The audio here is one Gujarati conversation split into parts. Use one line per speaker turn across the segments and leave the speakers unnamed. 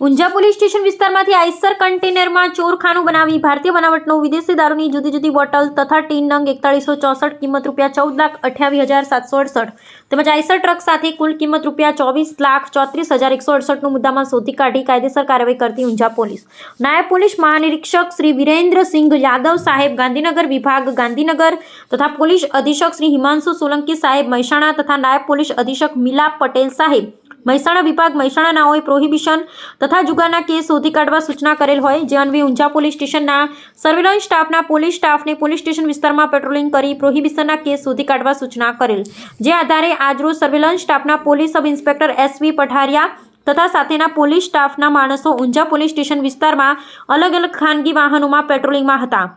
ઊંઝા પોલીસ સ્ટેશન વિસ્તારમાંથી આઈસર કન્ટેનરમાં ચોરખાનું બનાવી ભારતીય બનાવટનો વિદેશી દારૂની જુદી જુદી બોટલ તથા ટીન નંગ 4164 કિંમત ₹14,28,768 તેમજ આઈસર ટ્રક સાથે કુલ કિંમત ₹24,34,168 નું મુદ્દામાલ શોધી કાઢી કાયદેસર કાર્યવાહી કરતી ઊંઝા પોલીસ નાયબ પોલીસ મહાનિરીક્ષક શ્રી વિરેન્દ્રસિંહ યાદવ સાહેબ ગાંધીનગર વિભાગ ગાંધીનગર તથા પોલીસ અધિક્ષક શ્રી હિમાંશુ સોલંકી સાહેબ મહેસાણા તથા નાયબ પોલીસ અધિક્ષક મિલાપ પટેલ સાહેબ મહેસાણા વિભાગ મહેસાણા નાઓએ પ્રોહિબિશન તથા જુગારના કેસ શોધી કાઢવા સૂચના કરેલ હોય જે અન્વયે ઊંઝા પોલીસ સ્ટેશનના સર્વેલન્સ સ્ટાફના પોલીસ સ્ટાફને પોલીસ સ્ટેશન વિસ્તારમાં પેટ્રોલિંગ કરી પ્રોહિબિશનના કેસ શોધી કાઢવા સૂચના કરેલ જે આધારે આજરોજ સર્વેલન્સ સ્ટાફના police sub inspector SV Pathariya તથા સાથેના પોલીસ સ્ટાફના માણસો ઊંઝા પોલીસ સ્ટેશન વિસ્તારમાં અલગ અલગ ખાનગી વાહનોમાં પેટ્રોલિંગમાં હતા।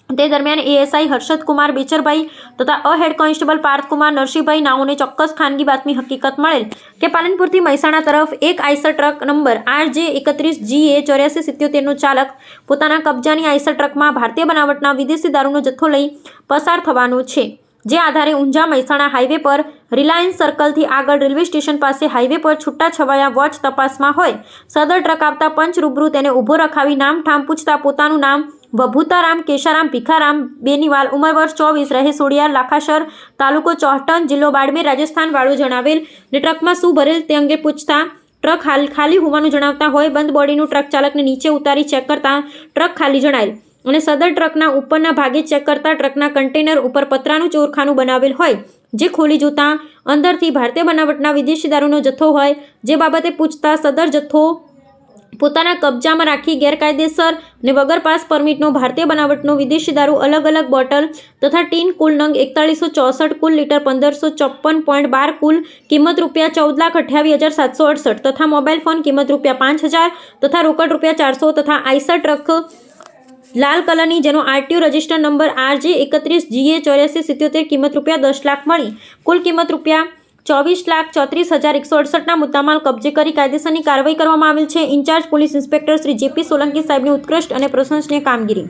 તે દરમિયાન ASI હર્ષદ કુમાર બેચરભાઈ તથા હેડ કોન્સ્ટેબલ પાર્થકુમાર નરસિંહભાઈ નાઓને ચોક્કસ ખાનગી બાતમી હકીકત મળેલ કે પાલનપુરથી મહેસાણા તરફ એક Eicher truck number RJ 31GA 8477 નો ચાલક પોતાના કબજાની આઈસર ટ્રકમાં ભારતીય બનાવટના વિદેશી દારૂનો જથ્થો લઈ પસાર થવાનો છે જે આધારે ઊંઝા મહેસાણા હાઈવે પર રિલાયન્સ સર્કલથી આગળ રેલવે સ્ટેશન પાસે હાઈવે પર છૂટાછવાયા વોચ તપાસમાં હોય સદર ટ્રક આવતા પંચ રૂબરૂ તેને ઊભો રખાવી નામ ઠામ પૂછતા પોતાનું નામ વભુતારામ કેશારામ ભીખારામ બેનીવાલ ઉંમર વર્ષ 24 રહે સોડિયાર લાખાસર તાલુકો ચોહટન જિલ્લો બાડમેર રાજસ્થાન વાળો જણાવેલ ને ટ્રકમાં શું ભરેલ તે અંગે પૂછતા ટ્રક ખાલી હોવાનું જણાવતા હોય બંધ બોડીનું ટ્રક ચાલકને નીચે ઉતારી ચેક કરતા ટ્રક ખાલી જણાયેલ અને સદર ટ્રકના ઉપરના ભાગે ચેક કરતા ટ્રકના કન્ટેનર ઉપર પતરાનું ચોરખાનું બનાવેલ હોય જે ખોલી જોતા અંદરથી ભારતીય બનાવટના વિદેશી દારૂનો જથ્થો હોય જે બાબતે પૂછતા સદર જથ્થો પોતાના કબજામાં રાખી ગેરકાયદેસર ને વગર પાસ પરમિટનો ભારતીય બનાવટનો વિદેશી દારૂ અલગ અલગ બોટલ તથા ટીન કુલ નંગ 4164 કુલ લીટર 1554.12 કુલ કિંમત ₹14,28,768 તથા મોબાઈલ ફોન કિંમત ₹5,000 તથા રોકડ ₹400 તથા આઈસર ટ્રક લાલ કલરની જેનો RTO register number RJ 31GA 8477 કિંમત ₹10 લાખ મળી કુલ કિંમત ₹24,34,168 મુદ્દામાલ કબજે કરી કાયદેસરની કાર્યવાહી કરવામાં આવેલ છે। In charge police inspector Shri JP Solanki સાહેબની ઉત્કૃષ્ટ અને પ્રશંસનીય કામગીરી।